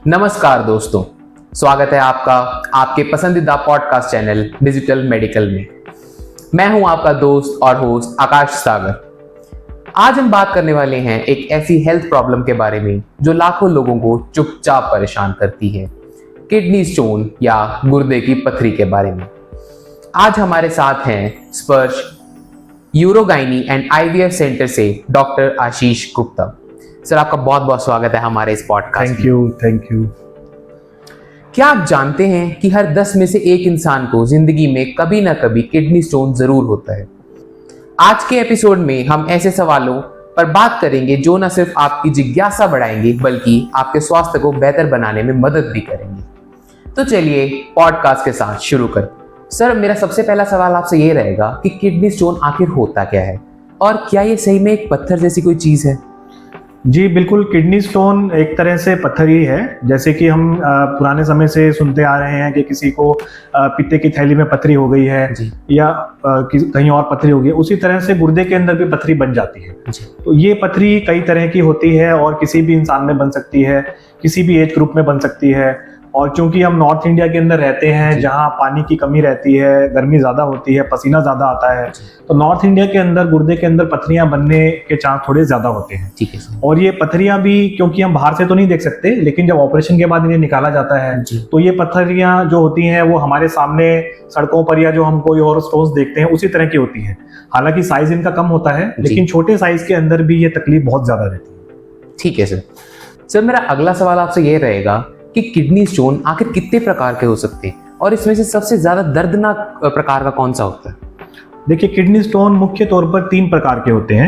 नमस्कार दोस्तों, स्वागत है आपका आपके पसंदीदा पॉडकास्ट चैनल डिजिटल मेडिकल में। मैं हूं आपका दोस्त और होस्ट आकाश सागर। आज हम बात करने वाले हैं एक ऐसी हेल्थ प्रॉब्लम के बारे में जो लाखों लोगों को चुपचाप परेशान करती है, किडनी स्टोन या गुर्दे की पथरी के बारे में। आज हमारे साथ हैं स्पर्श यूरोगाइनी एंड आईवीएफ सेंटर से डॉक्टर आशीष गुप्ता। सर, आपका बहुत बहुत स्वागत है हमारे इस पॉडकास्ट में। Thank you. क्या आप जानते हैं कि हर 10 में से एक इंसान को जिंदगी में कभी ना कभी किडनी स्टोन जरूर होता है। आज के एपिसोड में हम ऐसे सवालों पर बात करेंगे जो न सिर्फ आपकी जिज्ञासा बढ़ाएंगे बल्कि आपके स्वास्थ्य को बेहतर बनाने में मदद भी करेंगे। तो चलिए पॉडकास्ट के साथ शुरू कर। सर, मेरा सबसे पहला सवाल आपसे ये रहेगा कि किडनी स्टोन आखिर होता क्या है और क्या ये सही में एक पत्थर जैसी कोई चीज है? जी बिल्कुल, किडनी स्टोन एक तरह से पत्थर ही है। जैसे कि हम पुराने समय से सुनते आ रहे हैं कि किसी को पित्ते की थैली में पथरी हो गई है या कहीं और पथरी हो गई, उसी तरह से गुर्दे के अंदर भी पथरी बन जाती है। तो ये पथरी कई तरह की होती है और किसी भी इंसान में बन सकती है, किसी भी एज ग्रुप में बन सकती है। और चूंकि हम नॉर्थ इंडिया के अंदर रहते हैं जहाँ पानी की कमी रहती है, गर्मी ज़्यादा होती है, पसीना ज़्यादा आता है, तो नॉर्थ इंडिया के अंदर गुर्दे के अंदर पथरियाँ बनने के चांस थोड़े ज़्यादा होते हैं। ठीक है। और ये पथरियाँ भी क्योंकि हम बाहर से तो नहीं देख सकते, लेकिन जब ऑपरेशन के बाद इन्हें निकाला जाता है तो ये पथरियाँ जो होती हैं वो हमारे सामने सड़कों पर या जो हम कोई और स्टोन्स देखते हैं उसी तरह की होती हैं। हालांकि साइज इनका कम होता है, लेकिन छोटे साइज के अंदर भी ये तकलीफ बहुत ज़्यादा रहती है। ठीक है सर, मेरा अगला सवाल आपसे ये रहेगा कि किडनी स्टोन आखिर कितने प्रकार के हो सकते हैं और इसमें से सबसे ज्यादा दर्दनाक प्रकार का कौन सा होता है? देखिए, किडनी स्टोन मुख्य तौर पर 3 प्रकार के होते हैं।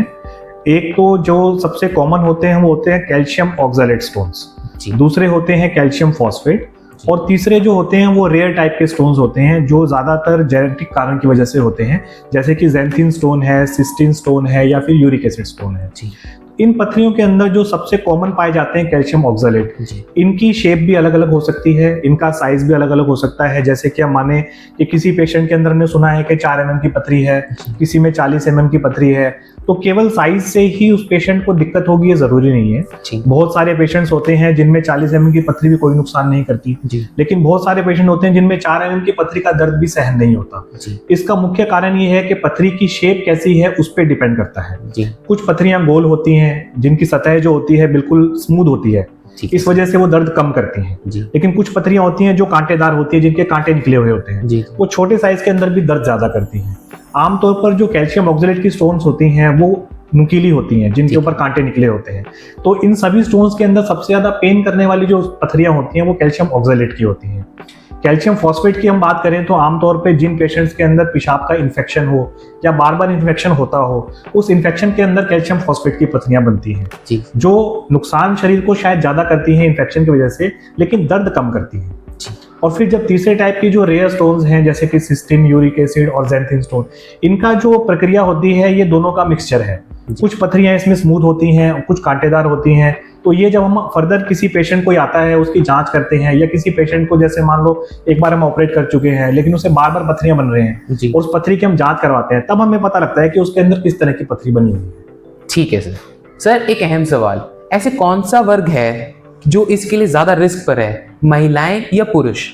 एक तो जो सबसे कॉमन होते हैं वो होते हैं कैल्शियम ऑक्सलेट स्टोन्स, दूसरे होते हैं कैल्शियम फॉस्फेट, और तीसरे जो होते हैं वो रेयर टाइप के स्टोन्स होते हैं जो ज्यादातर जेनेटिक कारण की वजह से होते हैं, जैसे कि ज़ैंथिन स्टोन है, सिस्टीन स्टोन है या फिर यूरिक एसिड स्टोन है। इन पथरियों के अंदर जो सबसे कॉमन पाए जाते हैं कैल्शियम ऑक्सलेट, इनकी शेप भी अलग अलग हो सकती है, इनका साइज भी अलग अलग हो सकता है। जैसे कि हम माने कि किसी पेशेंट के अंदर हमने सुना है कि 4 mm की पथरी है, किसी में 40 mm की पथरी है, तो केवल साइज से ही उस पेशेंट को दिक्कत होगी ये जरूरी नहीं है। बहुत सारे पेशेंट्स होते हैं जिनमें 40 mm की पथरी भी कोई नुकसान नहीं करती, लेकिन बहुत सारे पेशेंट होते हैं जिनमें 4 mm की पथरी का दर्द भी सहन नहीं होता। इसका मुख्य कारण ये है कि पथरी की शेप कैसी है उस पर डिपेंड करता है। कुछ पथरियां गोल होती हैं जिनकी सतह जो होती है बिल्कुल स्मूथ होती है, इस वजह से वो दर्द कम करती हैं। लेकिन कुछ पथरियां होती हैं जो कांटेदार होती है, जिनके कांटे निकले हुए होते हैं, वो छोटे साइज के अंदर भी दर्द ज्यादा करती हैं। आमतौर पर जो कैल्शियम ऑक्सलेट की स्टोन्स होती हैं वो नुकीली होती हैं, जिनके ऊपर कांटे निकले होते हैं। तो इन सभी स्टोन्स के अंदर सबसे ज्यादा पेन करने वाली जो पथरियां होती हैं वो कैल्शियम ऑक्सलेट की होती हैं। कैल्शियम फॉस्फेट की हम बात करें तो आमतौर पे जिन पेशेंट्स के अंदर पेशाब का इन्फेक्शन हो या बार बार इन्फेक्शन होता हो, उस इन्फेक्शन के अंदर कैल्शियम फॉस्फेट की पथरियां बनती हैं जो नुकसान शरीर को शायद ज्यादा करती हैं इन्फेक्शन की वजह से, लेकिन दर्द कम करती हैं। और फिर जब तीसरे टाइप की जो रेयर स्टोन्स हैं जैसे कि सिस्टीन, यूरिक एसिड और ज़ैंथिन स्टोन, इनका जो प्रक्रिया होती है ये दोनों का मिक्सचर है। कुछ पथरियां इसमें स्मूथ होती हैं, कुछ कांटेदार होती हैं। तो ये जब हम फर्दर किसी पेशेंट कोई आता है उसकी जांच करते हैं, या किसी पेशेंट को जैसे मान लो एक बार हम ऑपरेट कर चुके हैं लेकिन उसे बार बार पथरियां बन रहे हैं और उस पथरी की हम जांच करवाते हैं, तब हमें पता लगता है कि उसके अंदर किस तरह की पथरी बनी हुई है। ठीक है सर, एक अहम सवाल, ऐसे कौन सा वर्ग है जो इसके लिए ज्यादा रिस्क पर है, महिलाएं या पुरुष?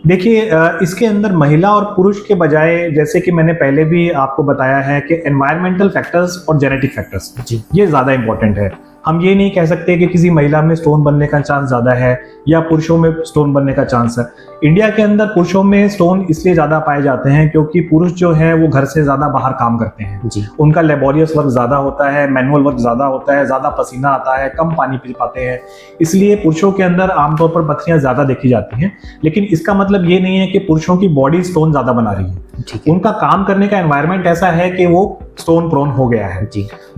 देखिए, इसके अंदर महिला और पुरुष के बजाय, जैसे कि मैंने पहले भी आपको बताया है कि एनवायरमेंटल फैक्टर्स और जेनेटिक फैक्टर्स ये ज़्यादा इंपॉर्टेंट है। हम ये नहीं कह सकते कि किसी महिला में स्टोन बनने का चांस ज़्यादा है या पुरुषों में स्टोन बनने का चांस है। इंडिया के अंदर पुरुषों में स्टोन इसलिए ज़्यादा पाए जाते हैं क्योंकि पुरुष जो है वो घर से ज़्यादा बाहर काम करते हैं, उनका लेबोरियस वर्क ज़्यादा होता है, मैनुअल वर्क ज़्यादा होता है, ज़्यादा पसीना आता है, कम पानी पी पाते हैं, इसलिए पुरुषों के अंदर आमतौर पर पथरियाँ ज़्यादा देखी जाती हैं। लेकिन इसका मतलब ये नहीं है कि पुरुषों की बॉडी स्टोन ज़्यादा बना रही है, उनका काम करने का एनवायरनमेंट ऐसा है कि वो स्टोन प्रोन हो गया है।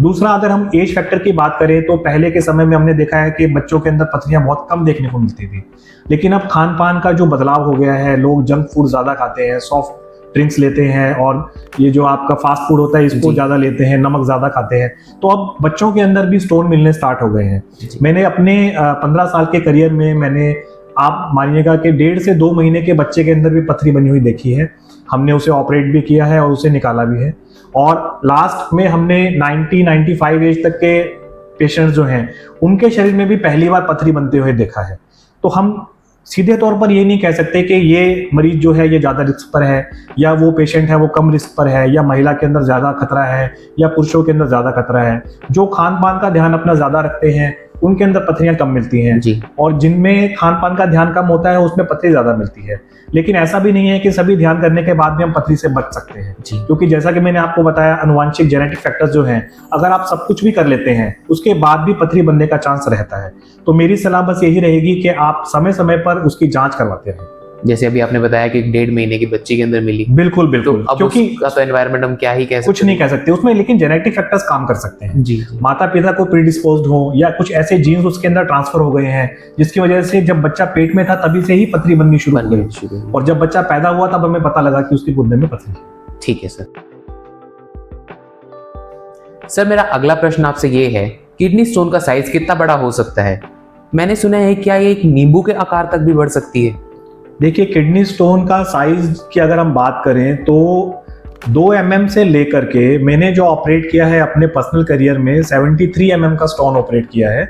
दूसरा, अगर हम एज फैक्टर की बात करें तो पहले के समय में हमने देखा है कि बच्चों के अंदर पथरियां बहुत कम देखने को मिलती थी, लेकिन अब खान पान का जो बदलाव हो गया है, लोग जंक फूड ज्यादा खाते हैं, सॉफ्ट ड्रिंक्स लेते हैं और ये जो आपका फास्ट फूड होता है इसको ज्यादा लेते हैं, नमक ज्यादा खाते हैं, तो अब बच्चों के अंदर भी स्टोन मिलने स्टार्ट हो गए हैं। मैंने अपने 15 साल के करियर में मैंने, आप मानिएगा कि 1.5 से 2 महीने के बच्चे के अंदर भी पथरी बनी हुई देखी है। हमने उसे ऑपरेट भी किया है और उसे निकाला भी है। और लास्ट में हमने 90-95 एज तक के पेशेंट्स जो हैं उनके शरीर में भी पहली बार पथरी बनते हुए देखा है। तो हम सीधे तौर पर ये नहीं कह सकते कि ये मरीज जो है ये ज़्यादा रिस्क पर है या वो पेशेंट है वो कम रिस्क पर है, या महिला के अंदर ज़्यादा खतरा है या पुरुषों के अंदर ज़्यादा खतरा है। जो खान पान का ध्यान अपना ज़्यादा रखते हैं उनके अंदर पथरियां कम मिलती हैं जी। और जिनमें खान पान का ध्यान कम होता है उसमें पथरी ज़्यादा मिलती है। लेकिन ऐसा भी नहीं है कि सभी ध्यान करने के बाद भी हम पथरी से बच सकते हैं, क्योंकि जैसा कि मैंने आपको बताया अनुवांशिक जेनेटिक फैक्टर्स जो हैं, अगर आप सब कुछ भी कर लेते हैं उसके बाद भी पथरी बनने का चांस रहता है। तो मेरी सलाह बस यही रहेगी कि आप समय समय पर उसकी जांच करवाते रहें। जैसे अभी आपने बताया कि 1.5 महीने की बच्ची के अंदर मिली, बिल्कुल बिल्कुल, तो अब क्योंकि उसका तो एनवायरनमेंट हम क्या ही कह सकते कुछ नहीं कह सकते उसमें, लेकिन जेनेटिक फैक्टर्स काम कर सकते हैं। जी। माता पिता को प्रीडिस्पोज्ड हो या कुछ ऐसे जीन्स उसके अंदर ट्रांसफर हो गए हैं जिसकी वजह से जब बच्चा पेट में था तभी से ही पथरी बननी शुरू हो गई, और जब बच्चा पैदा हुआ तब हमें पता लगा कि उसके गुर्दे में पथरी है। ठीक है सर। सर मेरा अगला प्रश्न आपसे ये है, किडनी स्टोन का साइज कितना बड़ा हो सकता है? मैंने सुना है क्या ये एक नींबू के आकार तक भी बढ़ सकती है? देखिए, किडनी स्टोन का साइज की अगर हम बात करें तो 2 mm से लेकर के मैंने जो ऑपरेट किया है अपने पर्सनल करियर में 73 mm का स्टोन ऑपरेट किया है,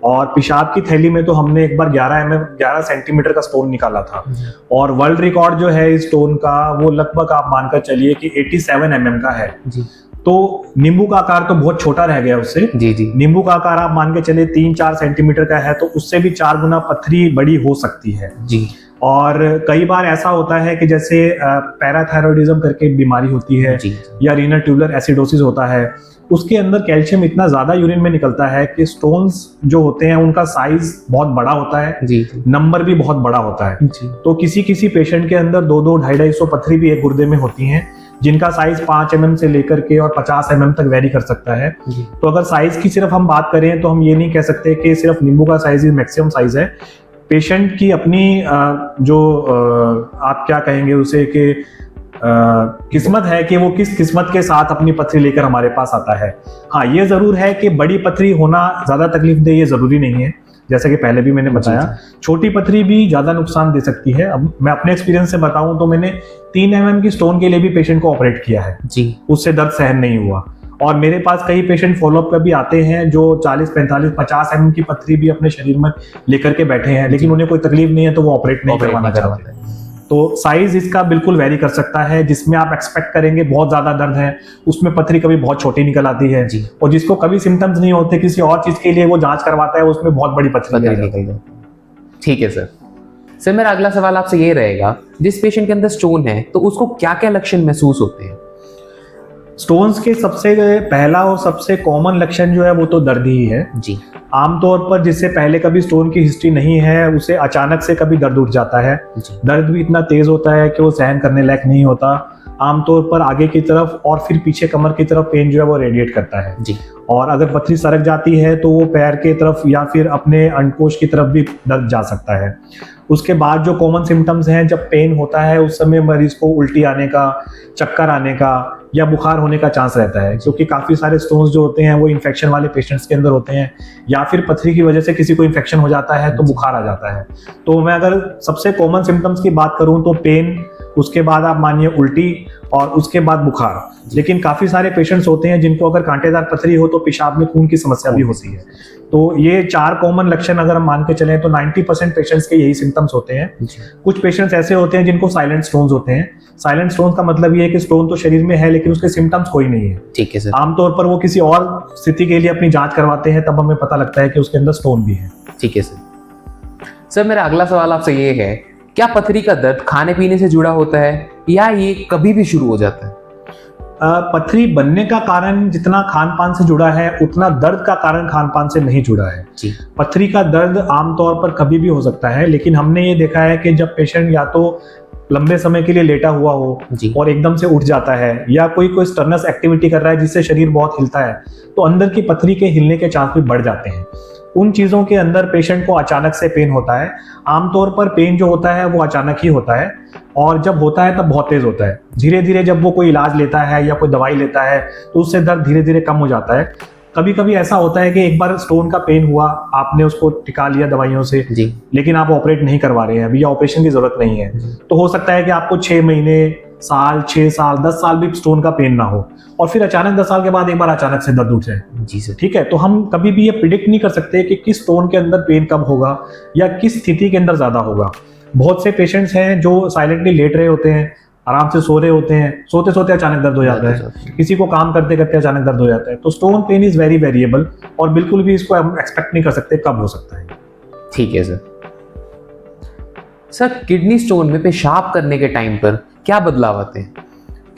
और पेशाब की थैली में तो हमने एक बार 11 सेंटीमीटर का स्टोन निकाला था, और वर्ल्ड रिकॉर्ड जो है इस स्टोन का वो लगभग आप मानकर चलिए कि 87 mm का है जी। तो नींबू का आकार तो बहुत छोटा रह गया उससे। जी जी। नींबू का आकार आप मान के चलिए 3-4 सेंटीमीटर का है, तो उससे भी 4 गुना पथरी बड़ी हो सकती है जी। और कई बार ऐसा होता है कि जैसे पैराथायरॉयडिज्म करके बीमारी होती है जी। या रीनल ट्यूबुलर एसिडोसिस होता है, उसके अंदर कैल्शियम इतना ज्यादा यूरिन में निकलता है कि स्टोन्स जो होते हैं उनका साइज बहुत बड़ा होता है जी। नंबर भी बहुत बड़ा होता है जी। तो किसी किसी पेशेंट के अंदर 200, 250 पथरी भी एक गुर्दे में होती हैं, जिनका साइज 5 mm से लेकर के और 50 mm तक वेरी कर सकता है। तो अगर साइज की सिर्फ हम बात करें तो हम ये नहीं कह सकते कि सिर्फ नींबू का साइज ही मैक्सिमम साइज है। पेशेंट की अपनी जो आप क्या कहेंगे उसे कि किस्मत है कि वो किस किस्मत के साथ अपनी पथरी लेकर हमारे पास आता है। हाँ, ये जरूर है कि बड़ी पथरी होना ज्यादा तकलीफ दे ये जरूरी नहीं है, जैसा कि पहले भी मैंने बताया। छोटी पथरी भी ज्यादा नुकसान दे सकती है। अब मैं अपने एक्सपीरियंस से बताऊं तो मैंने 3 mm की स्टोन के लिए भी पेशेंट को ऑपरेट किया है जी, उससे दर्द सहन नहीं हुआ। और मेरे पास कई पेशेंट फॉलोअप पे भी आते हैं जो 40, 45, 50 mm की पथरी भी अपने शरीर में लेकर के बैठे हैं, लेकिन उन्हें कोई तकलीफ नहीं है तो वो ऑपरेट नहीं करवाना चाहते। तो साइज इसका बिल्कुल वेरी कर सकता है। जिसमें आप एक्सपेक्ट करेंगे बहुत ज्यादा दर्द है, उसमें पथरी कभी बहुत छोटी निकल आती है जी। और जिसको कभी सिम्टम्स नहीं होते, किसी और चीज के लिए वो जांच करवाता है, उसमें बहुत बड़ी पथरी निकल जाती है। ठीक है सर। सर मेरा अगला सवाल आपसे ये रहेगा, जिस पेशेंट के अंदर स्टोन है तो उसको क्या क्या लक्षण महसूस होते हैं? स्टोन्स के सबसे पहला और सबसे कॉमन लक्षण जो है वो तो दर्द ही है जी। आमतौर पर जिससे पहले कभी स्टोन की हिस्ट्री नहीं है उसे अचानक से कभी दर्द उठ जाता है। दर्द भी इतना तेज होता है कि वो सहन करने लायक नहीं होता। आमतौर पर आगे की तरफ और फिर पीछे कमर की तरफ पेन जो है वो रेडिएट करता है जी। और अगर पथरी सरक जाती है तो वो पैर के तरफ या फिर अपने अंडकोश की तरफ भी दर्द जा सकता है। उसके बाद जो कॉमन सिम्टम्स हैं, जब पेन होता है उस समय मरीज को उल्टी आने का, चक्कर आने का या बुखार होने का चांस रहता है, क्योंकि काफ़ी सारे स्टोन्स जो होते हैं वो इन्फेक्शन वाले पेशेंट्स के अंदर होते हैं, या फिर पथरी की वजह से किसी को इन्फेक्शन हो जाता है तो बुखार आ जाता है। तो मैं अगर सबसे कॉमन सिम्टम्स की बात करूं तो पेन, उसके बाद आप मानिए उल्टी और उसके बाद बुखार। लेकिन काफ़ी सारे पेशेंट्स होते हैं जिनको अगर कांटेदार पथरी हो तो पेशाब में खून की समस्या भी होती है। तो ये 4 कॉमन लक्षण अगर हम मान के चलें तो 90% पेशेंट्स के यही सिम्टम्स होते हैं। कुछ पेशेंट्स ऐसे होते हैं जिनको साइलेंट स्टोन्स होते हैं। साइलेंट स्टोन का मतलब ये है कि स्टोन तो शरीर में है लेकिन उसके सिम्टम्स कोई नहीं है। ठीक है सर। आमतौर पर वो किसी और स्थिति के लिए अपनी जांच करवाते हैं, तब हमें पता लगता है कि उसके अंदर स्टोन भी है। ठीक है सर। सर मेरा अगला सवाल आपसे ये है, क्या पथरी का दर्द खाने पीने से जुड़ा होता है या ये कभी भी शुरू हो जाता है? पथरी बनने का कारण जितना खान पान से जुड़ा है उतना दर्द का कारण खान पान से नहीं जुड़ा है जी। पथरी का दर्द आमतौर पर कभी भी हो सकता है, लेकिन हमने ये देखा है कि जब पेशेंट या तो लंबे समय के लिए लेटा हुआ हो और एकदम से उठ जाता है, या कोई स्टर्नस एक्टिविटी कर रहा है जिससे शरीर बहुत हिलता है, तो अंदर की पथरी के हिलने के चांस भी बढ़ जाते हैं। उन चीज़ों के अंदर पेशेंट को अचानक से पेन होता है। आमतौर पर पेन जो होता है वो अचानक ही होता है, और जब होता है तब बहुत तेज होता है। धीरे धीरे जब वो कोई इलाज लेता है या कोई दवाई लेता है तो उससे दर्द धीरे धीरे कम हो जाता है। कभी कभी ऐसा होता है कि एक बार स्टोन का पेन हुआ, आपने उसको टिका लिया दवाइयों से जी। लेकिन आप ऑपरेट नहीं करवा रहे हैं अभी, या ऑपरेशन की जरूरत नहीं है, तो हो सकता है कि आपको 6 महीने साल, 6 साल, 10 साल भी स्टोन का पेन ना हो और फिर अचानक 10 साल के बाद एक बार अचानक से दर्द उठ जाए। जी सर। ठीक है, तो हम कभी भी ये प्रिडिक्ट नहीं कर सकते कि किस स्टोन के अंदर पेन कब होगा या किस स्थिति के अंदर ज्यादा होगा। बहुत से पेशेंट्स हैं जो साइलेंटली लेट रहे होते हैं, आराम से सो रहे होते हैं, सोते सोते अचानक दर्द हो जाता है, किसी को काम करते करते अचानक दर्द हो जाता है। तो stone pain is very variable और बिल्कुल भी इसको हम एक्सपेक्ट नहीं कर सकते कब हो सकता है। ठीक है सर। सर किडनी स्टोन में पेशाब करने के टाइम पर क्या बदलाव आते हैं?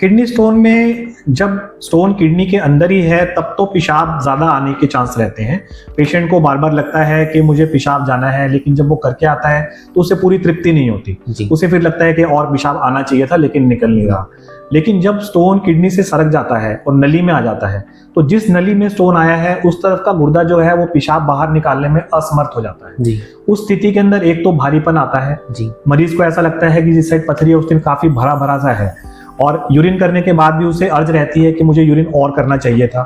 किडनी स्टोन में जब स्टोन किडनी के अंदर ही है तब तो पेशाब ज़्यादा आने के चांस रहते हैं। पेशेंट को बार बार लगता है कि मुझे पेशाब जाना है, लेकिन जब वो करके आता है तो उसे पूरी तृप्ति नहीं होती। उसे फिर लगता है कि और पेशाब आना चाहिए था लेकिन निकल नहीं रहा। लेकिन जब स्टोन किडनी से सरक जाता है और नली में आ जाता है तो जिस नली में स्टोन आया है उस तरफ का गुर्दा जो है वो पेशाब बाहर निकालने में असमर्थ हो जाता है जी। उस स्थिति के अंदर एक तो भारीपन आता है जी। मरीज को ऐसा लगता है कि जिस साइड पथरी है उस दिन काफी भरा भरा सा है और यूरिन करने के बाद भी उसे अर्ज रहती है कि मुझे यूरिन और करना चाहिए था।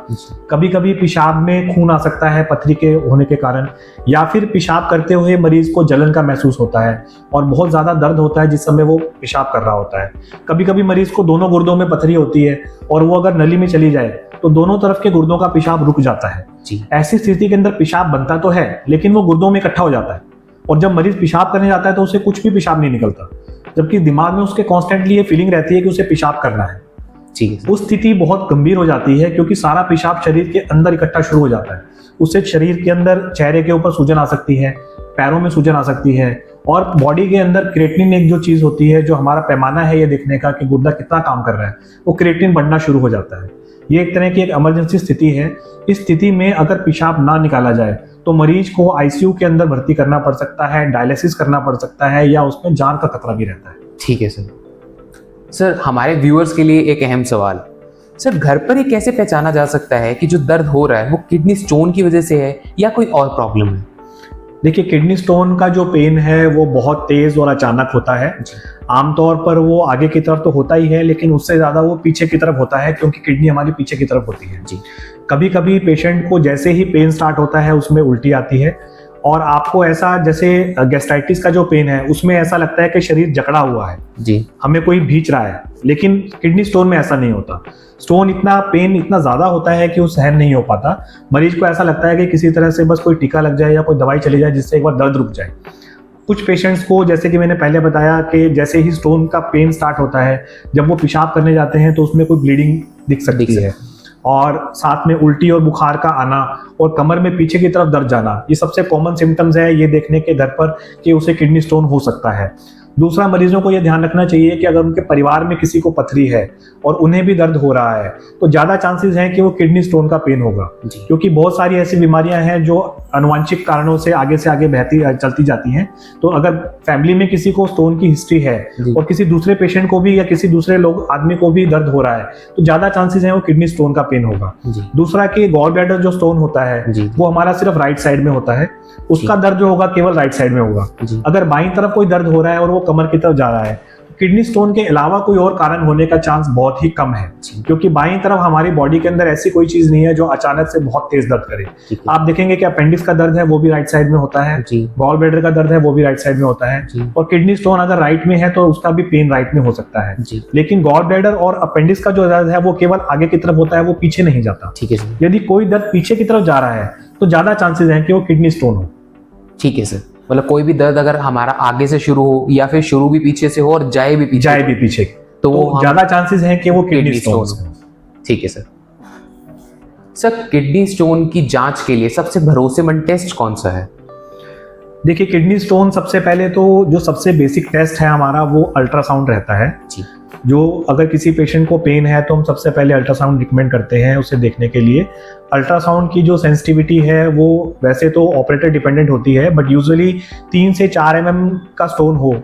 कभी कभी पेशाब में खून आ सकता है पथरी के होने के कारण, या फिर पेशाब करते हुए मरीज को जलन का महसूस होता है और बहुत ज़्यादा दर्द होता है जिस समय वो पेशाब कर रहा होता है। कभी कभी मरीज को दोनों गुर्दों में पथरी होती है और वो अगर नली में चली जाए तो दोनों तरफ के गुर्दों का पेशाब रुक जाता है जी। ऐसी स्थिति के अंदर पेशाब बनता तो है लेकिन वो गुर्दों में इकट्ठा हो जाता है और जब मरीज पेशाब करने जाता है तो उसे कुछ भी पेशाब नहीं निकलता, जबकि दिमाग में उसके कॉन्स्टेंटली ये फीलिंग रहती है कि उसे पेशाब करना है। उस स्थिति बहुत गंभीर हो जाती है क्योंकि सारा पेशाब शरीर के अंदर इकट्ठा शुरू हो जाता है। उससे शरीर के अंदर चेहरे के ऊपर सूजन आ सकती है, पैरों में सूजन आ सकती है और बॉडी के अंदर क्रिएटिनिन एक जो चीज होती है जो हमारा पैमाना है ये देखने का कि गुर्दा कितना काम कर रहा है, वो क्रिएटिनिन बढ़ना शुरू हो जाता है। ये एक तरह की एक इमरजेंसी स्थिति है। इस स्थिति में अगर पेशाब ना निकाला जाए तो मरीज को आईसीयू के अंदर भर्ती करना पड़ सकता है, डायलिसिस करना पड़ सकता है या उसमें जान का खतरा भी रहता है। ठीक है सर। सर हमारे व्यूअर्स के लिए एक अहम सवाल, सर घर पर ये कैसे पहचाना जा सकता है कि जो दर्द हो रहा है वो किडनी स्टोन की वजह से है या कोई और प्रॉब्लम है? देखिए, किडनी स्टोन का जो पेन है वो बहुत तेज और अचानक होता है। आमतौर पर वो आगे की तरफ तो होता ही है लेकिन उससे ज्यादा वो पीछे की तरफ होता है क्योंकि किडनी हमारी पीछे की तरफ होती है जी। कभी कभी पेशेंट को जैसे ही पेन स्टार्ट होता है उसमें उल्टी आती है और आपको ऐसा जैसे गैस्ट्राइटिस का जो पेन है उसमें ऐसा लगता है कि शरीर जकड़ा हुआ है जी, हमें कोई भींच रहा है, लेकिन किडनी स्टोन में ऐसा नहीं होता। स्टोन इतना पेन इतना ज्यादा होता है कि वो सहन नहीं हो पाता। मरीज को ऐसा लगता है कि किसी तरह से बस कोई टीका लग जाए या कोई दवाई चली जाए जिससे एक बार दर्द रुक जाए। कुछ पेशेंट्स को जैसे कि मैंने पहले बताया कि जैसे ही स्टोन का पेन स्टार्ट होता है जब वो पेशाब करने जाते हैं तो उसमें कोई ब्लीडिंग दिख सकती है और साथ में उल्टी और बुखार का आना और कमर में पीछे की तरफ दर्द जाना, ये सबसे कॉमन सिम्टम्स है ये देखने के घर पर कि उसे किडनी स्टोन हो सकता है। दूसरा, मरीजों को यह ध्यान रखना चाहिए कि अगर उनके परिवार में किसी को पथरी है और उन्हें भी दर्द हो रहा है तो ज्यादा चांसेस हैं कि वो किडनी स्टोन का पेन होगा, क्योंकि बहुत सारी ऐसी बीमारियां हैं जो अनुवांशिक कारणों से आगे बहती चलती जाती हैं। तो अगर फैमिली में किसी को स्टोन की हिस्ट्री है और किसी दूसरे पेशेंट को भी या किसी दूसरे लोग आदमी को भी दर्द हो रहा है तो ज्यादा चांसेस हैं वो किडनी स्टोन का पेन होगा। दूसरा कि गॉल ब्लैडर जो स्टोन होता है वो हमारा सिर्फ राइट साइड में होता है, उसका दर्द जो होगा केवल राइट साइड में होगा। अगर बाईं तरफ कोई दर्द हो रहा है और वो कमर की तरफ जा रहा है तो किडनी स्टोन के अलावा कोई और कारण होने का चांस बहुत ही कम है, क्योंकि बाईं तरफ हमारी बॉडी के अंदर ऐसी कोई चीज नहीं है जो अचानक से बहुत तेज दर्द करे। आप देखेंगे कि अपेंडिक्स का दर्द है वो भी राइट साइड में होता है, गॉल ब्लैडर का दर्द है वो भी राइट साइड में होता है और किडनी स्टोन अगर राइट में है तो उसका भी पेन राइट में हो सकता है। लेकिन गॉल ब्लैडर और अपेंडिक्स का जो दर्द है वो केवल आगे की तरफ होता है, वो पीछे नहीं जाता। ठीक है सर। यदि कोई दर्द पीछे की तरफ जा रहा है तो ज्यादा चांसेस हैं कि वो किडनी स्टोन हो। ठीक है सर, मतलब कोई भी दर्द अगर हमारा आगे से शुरू हो या फिर शुरू भी पीछे से हो और जाए भी पीछे तो ज्यादा चांसेस हैं कि वो किडनी स्टोन हो। ठीक है सर। सर किडनी स्टोन की जांच के लिए सबसे भरोसेमंद टेस्ट कौन सा है? देखिए, किडनी स्टोन सबसे पहले तो जो सबसे बेसिक टेस्ट है हमारा वो अल्ट्रासाउंड रहता है जी। जो अगर किसी पेशेंट को पेन है तो हम सबसे पहले अल्ट्रासाउंड रिकमेंड करते हैं उसे देखने के लिए। अल्ट्रासाउंड की जो सेंसिटिविटी है वो वैसे तो ऑपरेटर डिपेंडेंट होती है, बट यूजुअली 3 से 4 mm का स्टोन हो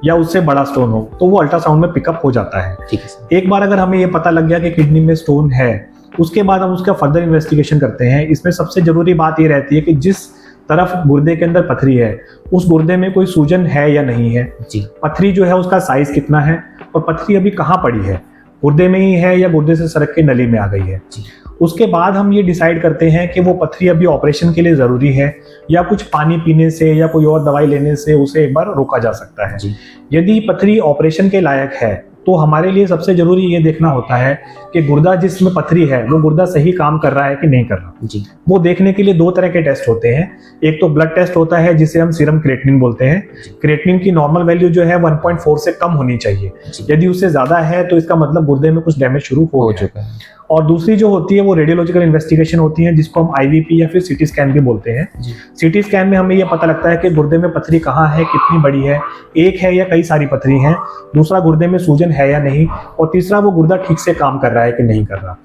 या उससे बड़ा स्टोन हो तो वो अल्ट्रासाउंड में पिकअप हो जाता है। ठीक है। एक बार अगर हमें ये पता लग गया कि किडनी में स्टोन है उसके बाद हम उसका फर्दर इन्वेस्टिगेशन करते हैं। इसमें सबसे जरूरी बात ये रहती है कि जिस तरफ गुर्दे के अंदर पथरी है उस गुर्दे में कोई सूजन है या नहीं है जी। पथरी जो है उसका साइज कितना है और पथरी अभी कहाँ पड़ी है, गुर्दे में ही है या गुर्दे से सरक के नली में आ गई है जी। उसके बाद हम ये डिसाइड करते हैं कि वो पथरी अभी ऑपरेशन के लिए जरूरी है या कुछ पानी पीने से या कोई और दवाई लेने से उसे एक बार रोका जा सकता है जी। यदि पथरी ऑपरेशन के लायक है तो हमारे लिए सबसे जरूरी ये देखना होता है कि गुर्दा जिसमें पथरी है वो गुर्दा सही काम कर रहा है कि नहीं कर रहा जी। वो देखने के लिए दो तरह के टेस्ट होते हैं। एक तो ब्लड टेस्ट होता है जिसे हम सीरम क्रिएटिनिन बोलते हैं। क्रिएटिनिन की नॉर्मल वैल्यू जो है 1.4 से कम होनी चाहिए। यदि उससे ज्यादा है तो इसका मतलब गुर्दे में कुछ डैमेज शुरू हो चुका है। और दूसरी जो होती है वो रेडियोलॉजिकल इन्वेस्टिगेशन होती है, जिसको हम आईवीपी या फिर सीटी स्कैन भी बोलते हैं। सीटी स्कैन में हमें ये पता लगता है कि गुर्दे में पथरी कहाँ है, कितनी बड़ी है, एक है या कई सारी पथरी हैं, दूसरा गुर्दे में सूजन है या नहीं, और तीसरा वो गुर्दा ठीक से काम कर रहा है कि नहीं कर रहा।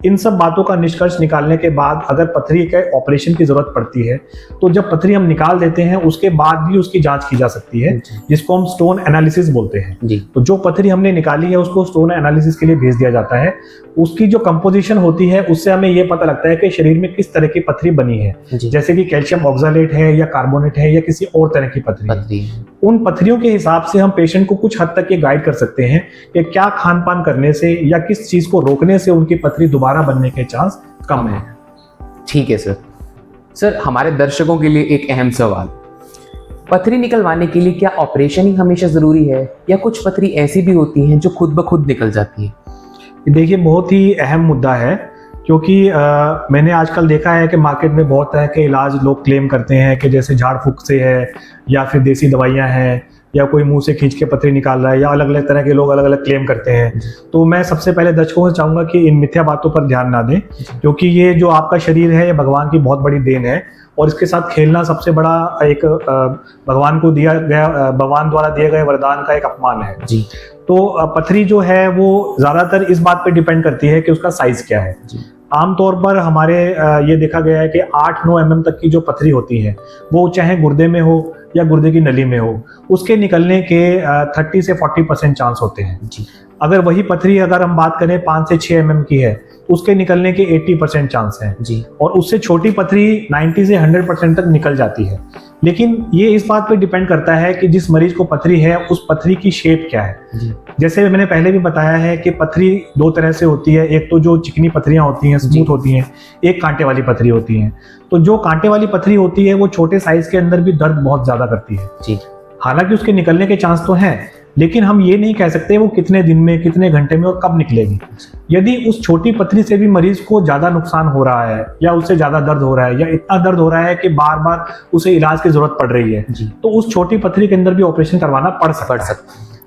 इन सब बातों का निष्कर्ष निकालने के बाद अगर पथरी के ऑपरेशन की जरूरत पड़ती है तो जब पथरी हम निकाल देते हैं उसके बाद भी उसकी जांच की जा सकती है, जिसको हम स्टोन एनालिसिस बोलते हैं। तो जो पथरी हमने निकाली है उसको स्टोन एनालिसिस के लिए भेज दिया जाता है। उसकी जो कंपोजिशन होती है उससे हमें ये पता लगता है कि शरीर में किस तरह की पथरी बनी है, जैसे कि कैल्शियम ऑक्सलेट है या कार्बोनेट है या किसी और तरह की पथरी है। उन पथरियों के हिसाब से हम पेशेंट को कुछ हद तक ये गाइड कर सकते हैं कि क्या खान पान करने से या किस चीज को रोकने से उनकी पथरी दोबारा बनने के चांस कम है। ठीक है सर, हमारे दर्शकों के लिए एक अहम सवाल, पथरी निकलवाने के लिए क्या ऑपरेशन ही हमेशा जरूरी है या कुछ पथरी ऐसी भी होती हैं जो खुद ब खुद निकल जाती है? देखिए, बहुत ही अहम मुद्दा है, क्योंकि मैंने आजकल देखा है कि मार्केट में बहुत तरह के इलाज लोग क्लेम करते हैं कि जैसे झाड़ फूक से है या फिर देसी दवाइयाँ हैं या कोई मुंह से खींच के पथरी निकाल रहा है, या अलग अलग तरह के लोग अलग अलग क्लेम करते हैं। तो मैं सबसे पहले दर्शकों से चाहूँगा कि इन मिथ्या बातों पर ध्यान ना दें, क्योंकि ये जो आपका शरीर है ये भगवान की बहुत बड़ी देन है और इसके साथ खेलना सबसे बड़ा एक भगवान द्वारा दिए गए वरदान का एक अपमान है जी। तो पथरी जो है वो ज़्यादातर इस बात पे डिपेंड करती है कि उसका साइज क्या है। आमतौर पर हमारे ये देखा गया है कि 8-9 mm तक की जो पथरी होती है वो चाहे गुर्दे में हो या गुर्दे की नली में हो, उसके निकलने के 30 से 40% चांस होते हैं जी। अगर वही पथरी अगर हम बात करें 5 से 6 mm की है, उसके निकलने के 80% चांस हैं जी। और उससे छोटी पथरी 90 से 100% तक निकल जाती है। लेकिन ये इस बात पे डिपेंड करता है कि जिस मरीज को पथरी है उस पथरी की शेप क्या है जी। जैसे मैंने पहले भी बताया है कि पथरी दो तरह से होती है, एक तो जो चिकनी पथरियां होती हैं, स्मूथ होती हैं, एक कांटे वाली पथरी होती हैं। तो जो कांटे वाली पथरी होती है वो छोटे साइज के अंदर भी दर्द बहुत ज्यादा करती है जी। हालांकि उसके निकलने के चांस तो हैं, लेकिन हम ये नहीं कह सकते वो कितने दिन में, कितने घंटे में और कब निकलेगी। यदि उस छोटी पथरी से भी मरीज को ज्यादा नुकसान हो रहा है या उससे ज्यादा दर्द हो रहा है या इतना दर्द हो रहा है कि बार बार उसे इलाज की जरूरत पड़ रही है, तो उस छोटी पथरी के अंदर भी ऑपरेशन करवाना पड़ सकता है।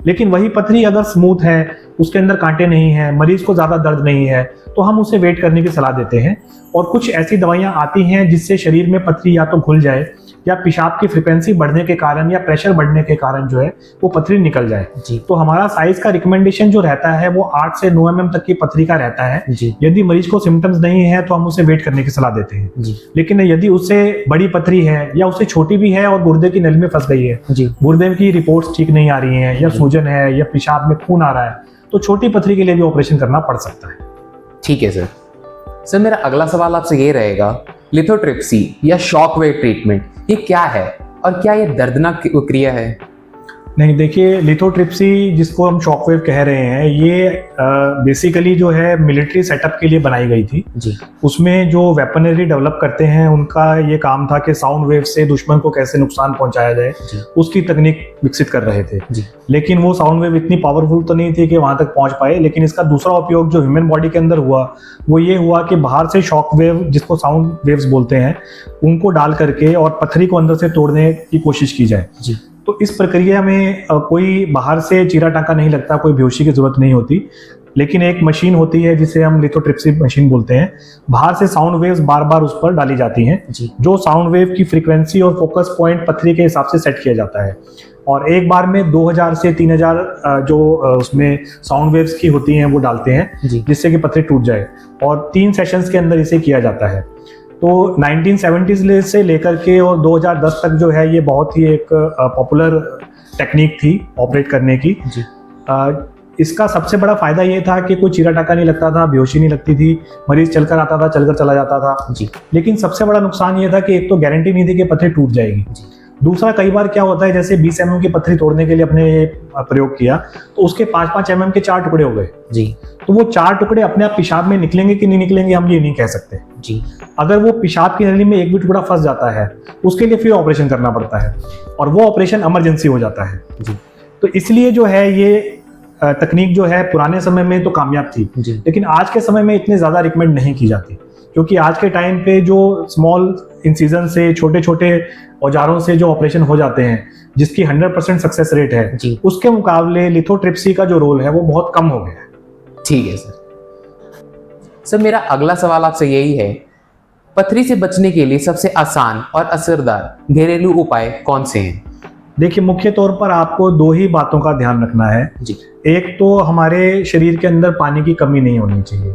लेकिन वही पथरी अगर स्मूथ है, उसके अंदर कांटे नहीं है, मरीज को ज्यादा दर्द नहीं है, तो हम उसे वेट करने की सलाह देते हैं। और कुछ ऐसी दवाइयां आती हैं जिससे शरीर में पथरी या तो घुल जाए या पेशाब की फ्रीक्वेंसी बढ़ने के कारण या प्रेशर बढ़ने के कारण जो है वो पथरी निकल जाए जी। तो हमारा साइज का रिकमेंडेशन जो रहता है वो 8 से 9 mm तक की पथरी का रहता है जी। यदि मरीज को सिम्टम्स नहीं है तो हम उसे वेट करने की सलाह देते हैं जी। लेकिन यदि उससे बड़ी पथरी है या उससे छोटी भी है और गुर्दे की नली में फंस गई है जी, गुर्दे की रिपोर्ट्स ठीक नहीं आ रही है या सूजन है या पेशाब में खून आ रहा है, तो छोटी पथरी के लिए भी ऑपरेशन करना पड़ सकता है। ठीक है सर, मेरा अगला सवाल आपसे ये रहेगा, लिथोट्रिप्सी या शॉक वेव ट्रीटमेंट ये क्या है और क्या ये दर्दनाक क्रिया है? नहीं, देखिए, लिथोट्रिप्सी जिसको हम शॉकवेव कह रहे हैं ये बेसिकली जो है मिलिट्री सेटअप के लिए बनाई गई थी जी। उसमें जो वेपनरी डेवलप करते हैं उनका ये काम था कि साउंड वेव से दुश्मन को कैसे नुकसान पहुंचाया जाए, उसकी तकनीक विकसित कर रहे थे जी। लेकिन वो साउंड वेव इतनी पावरफुल तो नहीं थी कि वहां तक पहुंच पाए। लेकिन इसका दूसरा उपयोग जो ह्यूमन बॉडी के अंदर हुआ वो ये हुआ कि बाहर से शॉक वेव, जिसको साउंड वेव्स बोलते हैं, उनको डाल करके और पथरी को अंदर से तोड़ने की कोशिश की जाए जी। तो इस प्रक्रिया में कोई बाहर से चीरा टांका नहीं लगता, कोई बेहोशी की जरूरत नहीं होती, लेकिन एक मशीन होती है जिसे हम लिथोट्रिप्सी मशीन बोलते हैं। बाहर से साउंड वेव्स बार बार उस पर डाली जाती हैं, जो साउंड वेव की फ्रीक्वेंसी और फोकस पॉइंट पथरी के हिसाब से सेट किया जाता है। और एक बार में 2000 से 3000 जो उसमें साउंड वेव्स की होती हैं वो डालते हैं, जिससे कि पथरी टूट जाए। और 3 सेशंस के अंदर इसे किया जाता है। तो 1970s से लेकर के और 2010 तक जो है ये बहुत ही एक पॉपुलर टेक्निक थी ऑपरेट करने की जी। इसका सबसे बड़ा फायदा ये था कि कोई चीरा टाका नहीं लगता था, बेहोशी नहीं लगती थी, मरीज चलकर आता था, चलकर चला जाता था जी। लेकिन सबसे बड़ा नुकसान ये था कि एक तो गारंटी नहीं थी कि पथरी टूट जाएगी जी। दूसरा, कई बार क्या होता है, जैसे 20 mm की पथरी तोड़ने के लिए अपने प्रयोग किया तो उसके 5-5 mm के 4 टुकड़े हो गए जी। तो वो 4 टुकड़े अपने आप पेशाब में निकलेंगे कि नहीं निकलेंगे हम ये नहीं कह सकते जी। अगर वो पेशाब की नली में एक भी टुकड़ा फंस जाता है उसके लिए फिर ऑपरेशन करना पड़ता है और वो ऑपरेशन इमरजेंसी हो जाता है जी। तो इसलिए जो है ये तकनीक जो है पुराने समय में तो कामयाब थी, लेकिन आज के समय में इतने ज़्यादा रिकमेंड नहीं की जाती, क्योंकि आज के टाइम पे जो स्मॉल इंसिजन से, छोटे छोटे औजारों से जो ऑपरेशन हो जाते हैं, जिसकी 100% सक्सेस रेट है, उसके मुकाबले लिथोट्रिप्सी का जो रोल है वो बहुत कम हो गया है। ठीक है सर, मेरा अगला सवाल आपसे यही है, पथरी से बचने के लिए सबसे आसान और असरदार घरेलू उपाय कौन से हैं? देखिए, मुख्य तौर पर आपको 2 ही बातों का ध्यान रखना है जी। एक तो हमारे शरीर के अंदर पानी की कमी नहीं होनी चाहिए।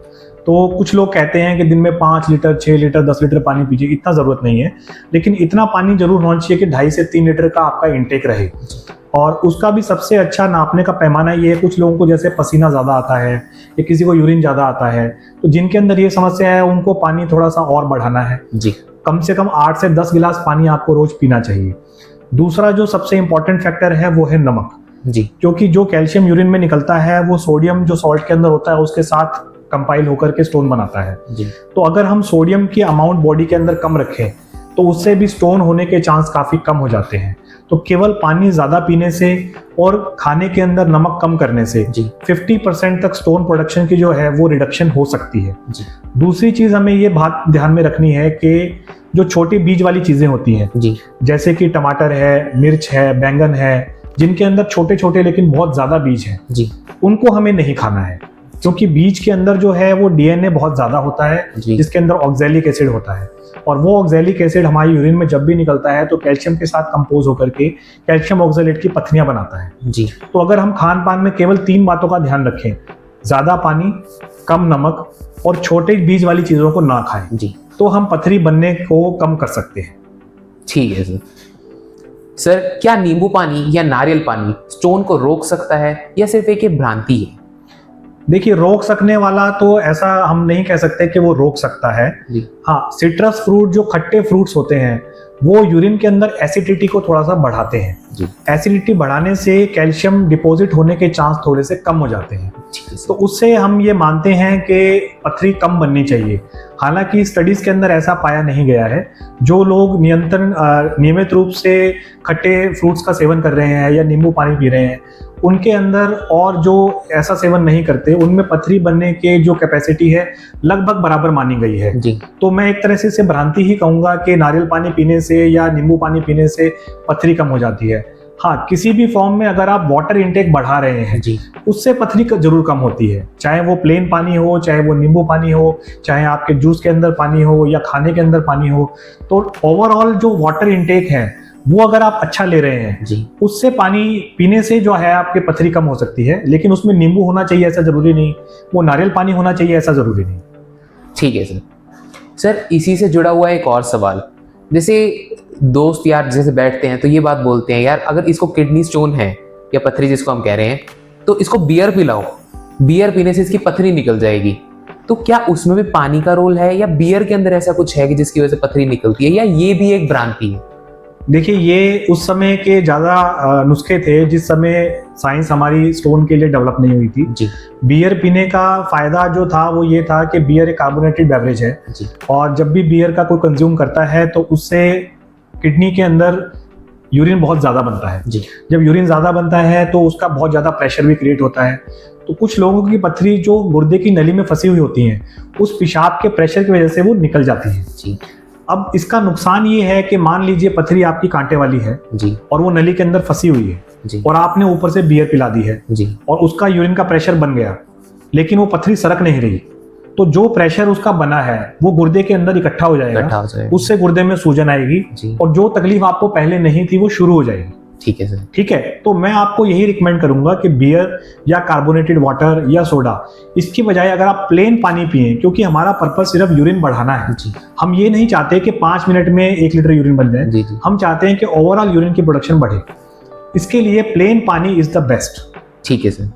तो कुछ लोग कहते हैं कि दिन में 5 लीटर, 6 लीटर, 10 लीटर पानी पीजिए, इतना ज़रूरत नहीं है, लेकिन इतना पानी जरूर होना चाहिए कि 2.5 से 3 लीटर का आपका इंटेक रहे। और उसका भी सबसे अच्छा नापने का पैमाना ये है, कुछ लोगों को जैसे पसीना ज़्यादा आता है या किसी को यूरिन ज़्यादा आता है, तो जिनके अंदर ये समस्या है उनको पानी थोड़ा सा और बढ़ाना है जी। कम से कम 8 से 10 गिलास पानी आपको रोज पीना चाहिए। दूसरा जो सबसे इंपॉर्टेंट फैक्टर है वो है नमक जी, क्योंकि जो कैल्शियम यूरिन में निकलता है वो सोडियम जो सॉल्ट के अंदर होता है उसके साथ कंपाइल होकर के स्टोन बनाता है जी। तो अगर हम सोडियम की अमाउंट बॉडी के अंदर कम रखें तो उससे भी स्टोन होने के चांस काफ़ी कम हो जाते हैं। तो केवल पानी ज़्यादा पीने से और खाने के अंदर नमक कम करने से 50% तक स्टोन प्रोडक्शन की जो है वो रिडक्शन हो सकती है जी। दूसरी चीज़ हमें ये बात ध्यान में रखनी है कि जो छोटी बीज वाली चीज़ें होती हैं जी, जैसे कि टमाटर है, मिर्च है, बैंगन है, जिनके अंदर छोटे छोटे लेकिन बहुत ज़्यादा बीज हैं जी, उनको हमें नहीं खाना है, क्योंकि बीज के अंदर जो है वो डीएनए बहुत ज़्यादा होता है जिसके अंदर ऑक्सैलिक एसिड होता है, और वो ऑक्सैलिक एसिड हमारी यूरिन में जब भी निकलता है तो कैल्शियम के साथ कंपोज होकर के कैल्शियम ऑक्सैलेट की पत्थरियां बनाता है जी। तो अगर हम खान पान में केवल 3 बातों का ध्यान रखें, ज़्यादा पानी, कम नमक और छोटे बीज वाली चीज़ों को ना खाएं जी, तो हम पथरी बनने को कम कर सकते हैं। ठीक है सर, क्या नींबू पानी या नारियल पानी स्टोन को रोक सकता है या सिर्फ एक भ्रांति है? देखिए, रोक सकने वाला तो ऐसा हम नहीं कह सकते कि वो रोक सकता है। हाँ, सिट्रस फ्रूट जो खट्टे फ्रूट्स होते हैं वो यूरिन के अंदर एसिडिटी को थोड़ा सा बढ़ाते हैं। एसिडिटी बढ़ाने से कैल्शियम डिपॉजिट होने के चांस थोड़े से कम हो जाते हैं, तो उससे हम ये मानते हैं कि पथरी कम बननी चाहिए। हालांकि स्टडीज के अंदर ऐसा पाया नहीं गया है। जो लोग नियमित रूप से खट्टे फ्रूट्स का सेवन कर रहे हैं या नींबू पानी पी रहे हैं, उनके अंदर और जो ऐसा सेवन नहीं करते उनमें पथरी बनने के जो कैपेसिटी है लगभग बराबर मानी गई है जी। तो मैं एक तरह से इसे भ्रांति ही कहूँगा कि नारियल पानी पीने से या नींबू पानी पीने से पथरी कम हो जाती है। हाँ, किसी भी फॉर्म में अगर आप वाटर इंटेक बढ़ा रहे हैं जी, उससे पथरी जरूर कम होती है, चाहे वो प्लेन पानी हो, चाहे वो नींबू पानी हो, चाहे आपके जूस के अंदर पानी हो या खाने के अंदर पानी हो। तो ओवरऑल जो वाटर इंटेक है वो अगर आप अच्छा ले रहे हैं जी, उससे पानी पीने से जो है आपके पथरी कम हो सकती है, लेकिन उसमें नींबू होना चाहिए ऐसा जरूरी नहीं, वो नारियल पानी होना चाहिए ऐसा जरूरी नहीं। ठीक है सर, इसी से जुड़ा हुआ एक और सवाल, जैसे दोस्त यार जैसे बैठते हैं तो ये बात बोलते हैं, यार अगर इसको किडनी स्टोन है या पथरी जिसको हम कह रहे हैं, तो इसको बियर पिलाओ, बियर पीने से इसकी पथरी निकल जाएगी। तो क्या उसमें भी पानी का रोल है या बियर के अंदर ऐसा कुछ है कि जिसकी वजह से पथरी निकलती है, या ये भी एक भ्रांति है? देखिए, ये उस समय के ज़्यादा नुस्खे थे जिस समय साइंस हमारी स्टोन के लिए डेवलप नहीं हुई थी जी। बियर पीने का फ़ायदा जो था वो ये था कि बियर एक कार्बोनेटेड बेवरेज है जी, और जब भी बियर का कोई कंज्यूम करता है तो उससे किडनी के अंदर यूरिन बहुत ज़्यादा बनता है जी। जब यूरिन ज़्यादा बनता है तो उसका बहुत ज़्यादा प्रेशर भी क्रिएट होता है, तो कुछ लोगों की पथरी जो गुर्दे की नली में फंसी हुई होती हैं उस पेशाब के प्रेशर की वजह से वो निकल जाती है जी। अब इसका नुकसान ये है कि मान लीजिए पथरी आपकी कांटे वाली है जी, और वो नली के अंदर फंसी हुई है जी, और आपने ऊपर से बियर पिला दी है जी, और उसका यूरिन का प्रेशर बन गया, लेकिन वो पथरी सरक नहीं रही, तो जो प्रेशर उसका बना है वो गुर्दे के अंदर इकट्ठा हो जाएगा, उससे गुर्दे में सूजन आएगी और जो तकलीफ आपको पहले नहीं थी वो शुरू हो जाएगी। ठीक है सर, ठीक है। तो मैं आपको यही रिकमेंड करूंगा कि बियर या कार्बोनेटेड वाटर या सोडा, इसकी बजाय अगर आप प्लेन पानी पिए, क्योंकि हमारा पर्पस सिर्फ यूरिन बढ़ाना है जी। हम ये नहीं चाहते कि 5 मिनट में 1 लीटर यूरिन बन जाए जी। हम चाहते हैं कि ओवरऑल यूरिन की प्रोडक्शन बढ़े, इसके लिए प्लेन पानी इज द बेस्ट। ठीक है सर,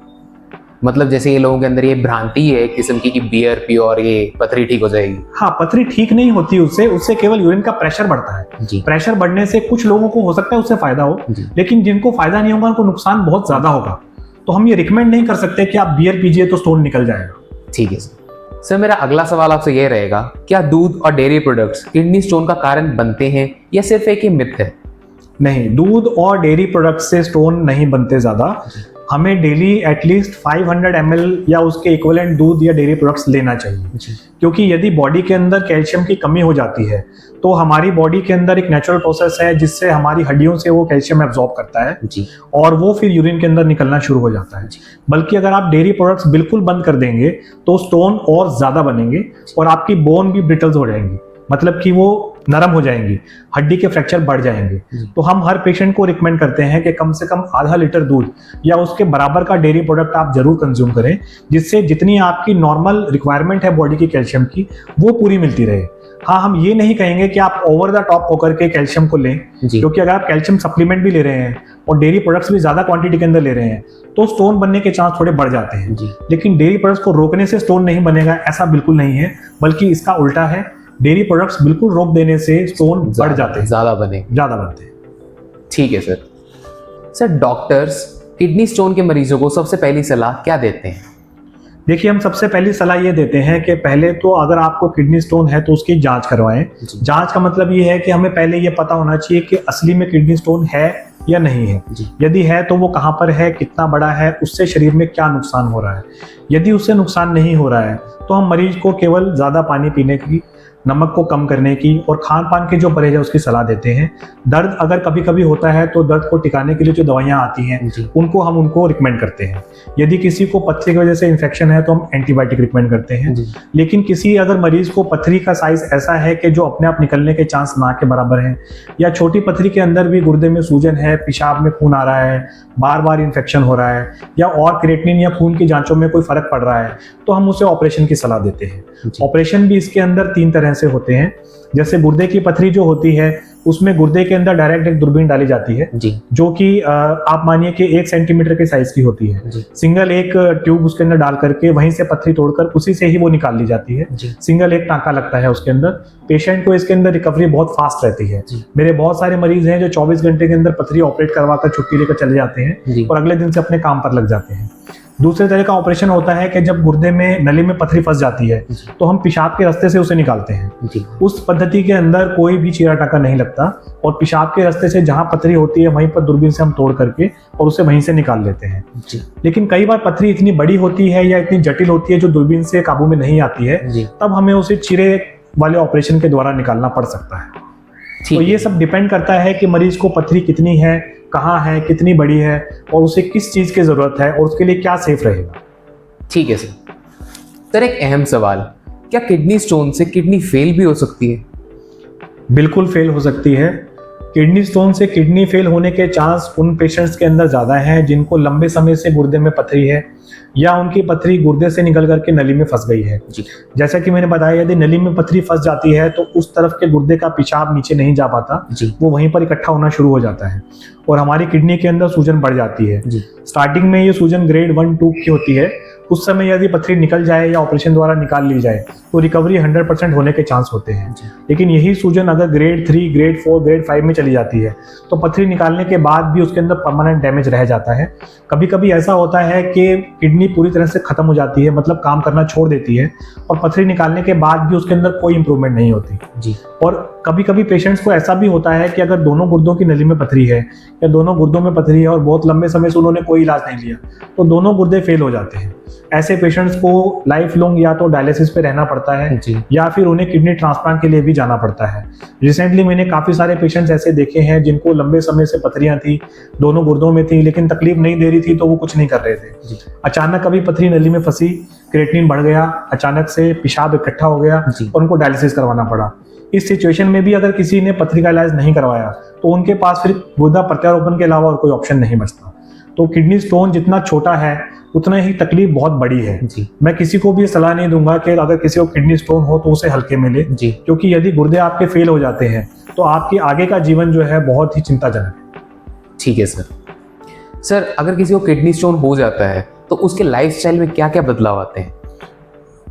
मतलब जैसे ये लोगों के अंदर ये भ्रांति है एक किस्म की कि बियर पियो और ये पथरी ठीक हो जाएगी। हाँ, पथरी ठीक नहीं होती उससे केवल यूरिन का प्रेशर बढ़ता है जी। प्रेशर बढ़ने से कुछ लोगों को हो सकता है उससे फायदा हो, लेकिन जिनको फायदा नहीं होगा उनको नुकसान बहुत ज्यादा होगा। तो हम ये रिकमेंड नहीं कर सकते कि आप बियर पीजिए तो स्टोन निकल जाएगा। ठीक है सर, मेरा अगला सवाल आपसे ये रहेगा, क्या दूध और डेयरी प्रोडक्ट्स किडनी स्टोन का कारण बनते हैं या सिर्फ एक ही मिथ है? नहीं, दूध और डेयरी प्रोडक्ट से स्टोन नहीं बनते ज्यादा। हमें डेली एटलीस्ट 500 ml या उसके इक्विवेलेंट दूध या डेयरी प्रोडक्ट्स लेना चाहिए। क्योंकि यदि बॉडी के अंदर कैल्शियम की कमी हो जाती है तो हमारी बॉडी के अंदर एक नेचुरल प्रोसेस है जिससे हमारी हड्डियों से वो कैल्शियम एब्जॉर्ब करता है और वो फिर यूरिन के अंदर निकलना शुरू हो जाता है। बल्कि अगर आप डेयरी प्रोडक्ट्स बिल्कुल बंद कर देंगे तो स्टोन और ज्यादा बनेंगे और आपकी बोन भी ब्रिटल्स हो जाएंगी, मतलब कि वो नरम हो जाएंगी, हड्डी के फ्रैक्चर बढ़ जाएंगे। तो हम हर पेशेंट को रिकमेंड करते हैं कि कम से कम आधा लीटर दूध या उसके बराबर का डेयरी प्रोडक्ट आप जरूर कंज्यूम करें, जिससे जितनी आपकी नॉर्मल रिक्वायरमेंट है बॉडी की कैल्शियम की वो पूरी मिलती रहे। हाँ, हम ये नहीं कहेंगे कि आप ओवर द टॉप होकर के कैल्शियम को लें, क्योंकि अगर आप कैल्शियम सप्लीमेंट भी ले रहे हैं और डेयरी प्रोडक्ट्स भी ज्यादा क्वांटिटी के अंदर ले रहे हैं तो स्टोन बनने के चांस थोड़े बढ़ जाते हैं। लेकिन डेयरी प्रोडक्ट्स को रोकने से स्टोन नहीं बनेगा ऐसा बिल्कुल नहीं है, बल्कि इसका उल्टा है। डेयरी प्रोडक्ट्स बिल्कुल रोक देने से स्टोन बढ़ जाते हैं, ज्यादा बनते हैं। ठीक है सर, डॉक्टर्स किडनी स्टोन के मरीजों को सबसे पहली सलाह क्या देते हैं? देखिए, हम सबसे पहली सलाह ये देते हैं कि पहले तो अगर आपको किडनी स्टोन है तो उसकी जांच करवाएं। जांच का मतलब ये है कि हमें पहले ये पता होना चाहिए कि असली में किडनी स्टोन है या नहीं है। यदि है तो वो कहाँ पर है, कितना बड़ा है, उससे शरीर में क्या नुकसान हो रहा है। यदि उससे नुकसान नहीं हो रहा है तो हम मरीज को केवल ज़्यादा पानी पीने की, नमक को कम करने की और खान पान के जो परहेज है उसकी सलाह देते हैं। दर्द अगर कभी कभी होता है तो दर्द को टिकाने के लिए जो दवाइयाँ आती हैं उनको रिकमेंड करते हैं। यदि किसी को पथरी की वजह से इन्फेक्शन है तो हम एंटीबायोटिक रिकमेंड करते हैं। लेकिन किसी अगर मरीज को पथरी का साइज ऐसा है कि जो अपने आप निकलने के चांस ना के बराबर हैं, या छोटी पथरी के अंदर भी गुर्दे में सूजन है, पेशाब में खून आ रहा है, बार बार इन्फेक्शन हो रहा है, या और क्रिएटिनिन या खून की जांचों में कोई फर्क पड़ रहा है, तो हम उसे ऑपरेशन की सलाह देते हैं। ऑपरेशन भी इसके अंदर 3 तरह से होते हैं। जैसे गुर्दे की पथरी जो होती है उसमें गुर्दे के अंदर डायरेक्ट एक दूरबीन डाली जाती है जो कि आप मानिए कि 1 सेंटीमीटर के साइज की होती है। सिंगल एक ट्यूब उसके अंदर डाल करके वहीं से पथरी तोड़कर उसी से ही वो निकाल ली जाती है। सिंगल एक टांका लगता है उसके अंदर। पेशेंट को इसके अंदर रिकवरी बहुत फास्ट रहती है। मेरे बहुत सारे मरीज हैं जो 24 घंटे के अंदर पथरी ऑपरेट करवाकर छुट्टी लेकर चले जाते हैं और अगले दिन से अपने काम पर लग जाते हैं। दूसरे तरह का ऑपरेशन होता है कि जब गुर्दे में नली में पथरी फंस जाती है तो हम पेशाब के रास्ते से उसे निकालते हैं। उस पद्धति के अंदर कोई भी चीरा टाका नहीं लगता और पेशाब के रास्ते से जहां पथरी होती है वहीं पर दूरबीन से हम तोड़ करके और उसे वहीं से निकाल लेते हैं। लेकिन कई बार पथरी इतनी बड़ी होती है या इतनी जटिल होती है जो दूरबीन से काबू में नहीं आती है, तब हमें उसे चीरे वाले ऑपरेशन के द्वारा निकालना पड़ सकता है। तो ये सब डिपेंड करता है कि मरीज को पथरी कितनी है, कहाँ है, कितनी बड़ी है और उसे किस चीज की जरूरत है और उसके लिए क्या सेफ रहेगा। ठीक है सर, एक अहम सवाल, क्या किडनी स्टोन से किडनी फेल भी हो सकती है? बिल्कुल फेल हो सकती है। किडनी स्टोन से किडनी फेल होने के चांस उन पेशेंट्स के अंदर ज़्यादा हैं जिनको लंबे समय से गुर्दे में पथरी है या उनकी पथरी गुर्दे से निकल करके नली में फंस गई है। जैसा कि मैंने बताया, यदि नली में पथरी फंस जाती है तो उस तरफ के गुर्दे का पेशाब नीचे नहीं जा पाता, वो वहीं पर इकट्ठा होना शुरू हो जाता है और हमारी किडनी के अंदर सूजन बढ़ जाती है। स्टार्टिंग में ये सूजन ग्रेड 1-2 की होती है। उस समय यदि पथरी निकल जाए या ऑपरेशन द्वारा निकाल ली जाए तो रिकवरी 100% होने के चांस होते हैं। लेकिन यही सूजन अगर ग्रेड 3, ग्रेड 4, ग्रेड 5 में चली जाती है तो पथरी निकालने के बाद भी उसके अंदर परमानेंट डैमेज रह जाता है। कभी कभी ऐसा होता है कि किडनी पूरी तरह से खत्म हो जाती है, मतलब काम करना छोड़ देती है और पथरी निकालने के बाद भी उसके अंदर कोई इंप्रूवमेंट नहीं होती। और कभी कभी पेशेंट्स को ऐसा भी होता है कि अगर दोनों गुर्दों की नली में पथरी है या दोनों गुर्दों में पथरी है और बहुत लंबे समय से उन्होंने कोई इलाज नहीं लिया तो दोनों गुर्दे फेल हो जाते हैं। ऐसे पेशेंट्स को लाइफ लॉन्ग या तो डायलिसिस पे रहना पड़ता है या फिर उन्हें किडनी ट्रांसप्लांट के लिए भी जाना पड़ता है। रिसेंटली मैंने काफ़ी सारे पेशेंट्स ऐसे देखे हैं जिनको लंबे समय से पथरियां थी, दोनों गुर्दों में थी, लेकिन तकलीफ नहीं दे रही थी तो वो कुछ नहीं कर रहे थे। अचानक कभी पथरी नली में फंसी, क्रिएटिनिन बढ़ गया, अचानक से पेशाब इकट्ठा हो गया और उनको डायलिसिस करवाना पड़ा। इस सिचुएशन में भी अगर किसी ने पथरी का इलाज नहीं करवाया तो उनके पास फिर गुर्दा प्रत्यारोपण के अलावा और कोई ऑप्शन नहीं बचता। तो किडनी स्टोन जितना छोटा है उतना ही तकलीफ बहुत बड़ी है। मैं किसी को भी सलाह नहीं दूंगा कि अगर किसी को किडनी स्टोन हो तो उसे हल्के में ले, क्योंकि यदि गुर्दे आपके फेल हो जाते हैं तो आपके आगे का जीवन जो है बहुत ही चिंताजनक है। ठीक है सर, अगर किसी को किडनी स्टोन हो जाता है तो उसके लाइफस्टाइल में क्या क्या बदलाव आते हैं?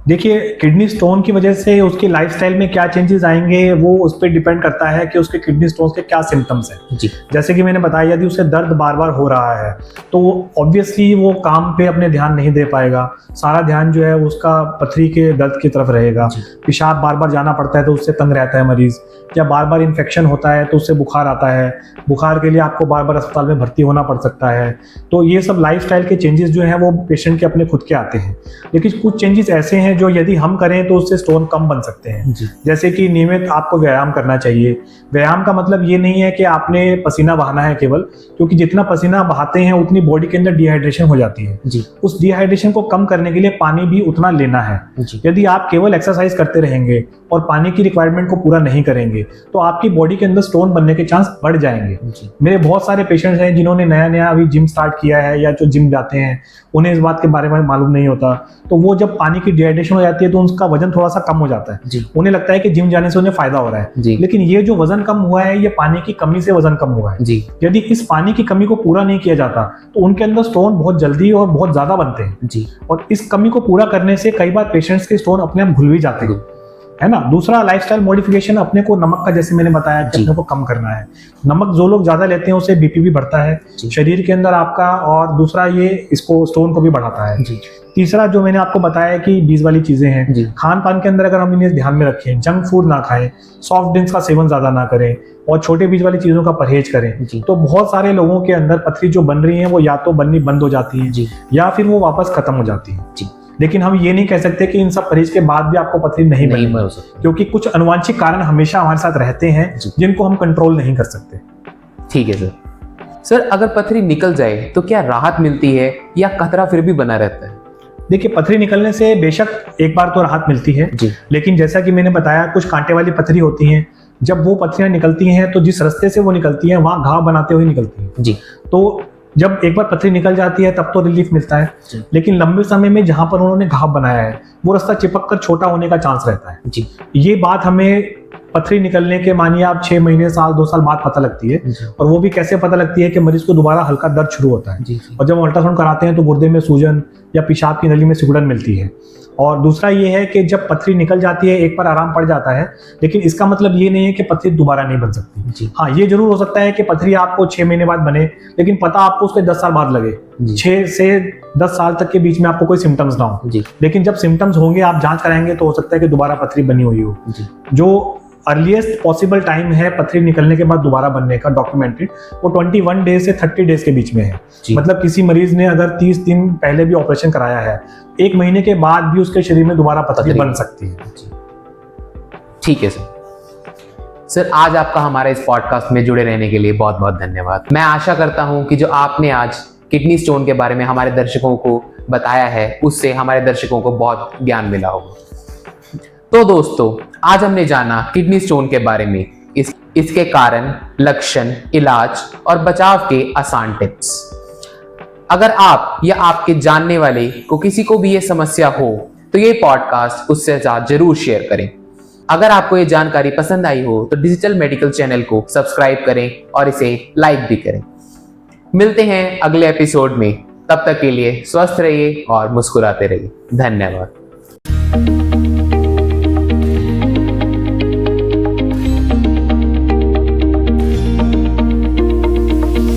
देखिए, किडनी स्टोन की वजह से उसकी लाइफस्टाइल में क्या चेंजेस आएंगे वो उस पर डिपेंड करता है कि उसके किडनी स्टोन के क्या सिम्टम्स हैं जी। जैसे कि मैंने बताया, यदि उसे दर्द बार बार हो रहा है तो ऑब्वियसली वो काम पे अपने ध्यान नहीं दे पाएगा, सारा ध्यान जो है उसका पथरी के दर्द की तरफ रहेगा। पेशाब बार बार जाना पड़ता है तो उससे तंग रहता है मरीज, या बार बार इन्फेक्शन होता है तो उससे बुखार आता है, बुखार के लिए आपको बार बार अस्पताल में भर्ती होना पड़ सकता है। तो ये सब लाइफस्टाइल के चेंजेस जो हैं वो पेशेंट के अपने खुद के आते हैं। लेकिन कुछ चेंजेस ऐसे हैं जो यदि हम करें तो उससे स्टोन कम बन सकते हैं। जैसे कि नियमित आपको व्यायाम करना चाहिए। व्यायाम का मतलब ये नहीं है कि आपने पसीना बहाना है केवल, क्योंकि जितना पसीना बहाते हैं उतनी बॉडी के अंदर डिहाइड्रेशन हो जाती है। उस डिहाइड्रेशन को कम करने के लिए पानी भी उतना लेना है। यदि आप केवल एक्सरसाइज करते रहेंगे और पानी की रिक्वायरमेंट को पूरा नहीं करेंगे तो आपकी बॉडी के अंदर स्टोन बनने के चांस बढ़ जाएंगे। मेरे बहुत सारे पेशेंट्स हैं जिन्होंने नया अभी जिम स्टार्ट किया है या जो जिम जाते हैं उन्हें इस बात के बारे में मालूम नहीं होता, तो वो जब पानी की डिहाइड्रेशन हो जाती है तो उनका वजन थोड़ा सा कम हो जाता है। उन्हें लगता है कि जिम जाने से उन्हें फायदा हो रहा है, लेकिन ये जो वजन कम हुआ है ये पानी की कमी से वजन कम हुआ है। यदि इस पानी की कमी को पूरा नहीं किया जाता तो उनके अंदर स्टोन बहुत जल्दी और बहुत ज्यादा बनते हैं। और इस कमी को पूरा करने से कई बार पेशेंट्स के स्टोन अपने आप घुल भी जाते हैं, है ना। दूसरा, लाइफस्टाइल मॉडिफिकेशन, अपने को नमक का, जैसे मैंने बताया, अपने को कम करना है। नमक जो लोग ज्यादा लेते हैं उससे बीपी भी बढ़ता है शरीर के अंदर आपका, और दूसरा ये इसको स्टोन को भी बढ़ाता है। तीसरा जो मैंने आपको बताया कि बीज वाली चीजें हैं, खान पान के अंदर अगर हम इन्हें ध्यान में रखें, जंक फूड ना खाएं, सॉफ्ट ड्रिंक्स का सेवन ज्यादा ना करें और छोटे बीज वाली चीजों का परहेज करें, तो बहुत सारे लोगों के अंदर पथरी जो बन रही है वो या तो बननी बंद हो जाती है या फिर वो वापस खत्म हो जाती है। लेकिन हम ये नहीं कह सकते कि इन सब परहेज के बाद भी आपको पथरी नहीं बनी, क्योंकि कुछ अनुवांशिक कारण हमेशा हमारे साथ रहते हैं जिनको हम कंट्रोल नहीं कर सकते। ठीक है सर, अगर पथरी निकल जाए तो क्या राहत मिलती है या खतरा फिर भी बना रहता है? देखिए, पथरी निकलने से बेशक एक बार तो राहत मिलती है, लेकिन जैसा कि मैंने बताया कुछ कांटे वाली पथरी होती हैं, जब वो पथरियां निकलती हैं तो जिस रास्ते से वो निकलती हैं वहां घाव बनाते हुए निकलती हैं। तो जब एक बार पथरी निकल जाती है तब तो रिलीफ मिलता है, लेकिन लंबे समय में जहां पर उन्होंने घाव बनाया है वो रास्ता चिपक कर छोटा होने का चांस रहता है। ये बात हमें पथरी निकलने के मानिए आप 6 महीने, साल, 2 साल बाद पता लगती है। और वो भी कैसे पता लगती है कि मरीज को दोबारा हल्का दर्द शुरू होता है, और जब अल्ट्रासाउंड कराते हैं तो गुर्दे में सूजन या पेशाब की नली में सिकुड़न मिलती है। और दूसरा ये है कि जब पथरी निकल जाती है एक बार आराम पड़ जाता है, लेकिन इसका मतलब ये नहीं है कि पथरी दोबारा नहीं बन सकती। हाँ, ये जरूर हो सकता है कि पथरी आपको 6 महीने बाद बने, लेकिन पता आपको उसके 10 साल बाद लगे। 6 से 10 साल तक के बीच में आपको कोई सिम्टम्स ना हो, लेकिन जब सिम्टम्स होंगे आप जांच कराएंगे तो हो सकता है कि दोबारा पथरी बनी हुई हो। जो अर्लीस्ट पॉसिबल टाइम है पथरी निकलने के बाद दोबारा बनने का डॉक्यूमेंटेड, वो 21 डेज से 30 डेज के बीच में है। मतलब किसी मरीज ने अगर 30 दिन पहले भी ऑपरेशन कराया है, 1 महीने के बाद भी उसके शरीर में दोबारा पथरी बन सकती है। ठीक है सर, आज आपका हमारे इस पॉडकास्ट में जुड़े रहने के लिए बहुत बहुत धन्यवाद। मैं आशा करता हूं कि जो आपने आज किडनी स्टोन के बारे में हमारे दर्शकों को बताया है उससे हमारे दर्शकों को बहुत ज्ञान मिला होगा। तो दोस्तों, आज हमने जाना किडनी स्टोन के बारे में, इसके कारण, लक्षण, इलाज और बचाव के आसान टिप्स। अगर आप या आपके जानने वाले को किसी को भी ये समस्या हो तो ये पॉडकास्ट उससे साथ जरूर शेयर करें। अगर आपको ये जानकारी पसंद आई हो तो डिजिटल मेडिकल चैनल को सब्सक्राइब करें और इसे लाइक भी करें। मिलते हैं अगले एपिसोड में, तब तक के लिए स्वस्थ रहिए और मुस्कुराते रहिए। धन्यवाद।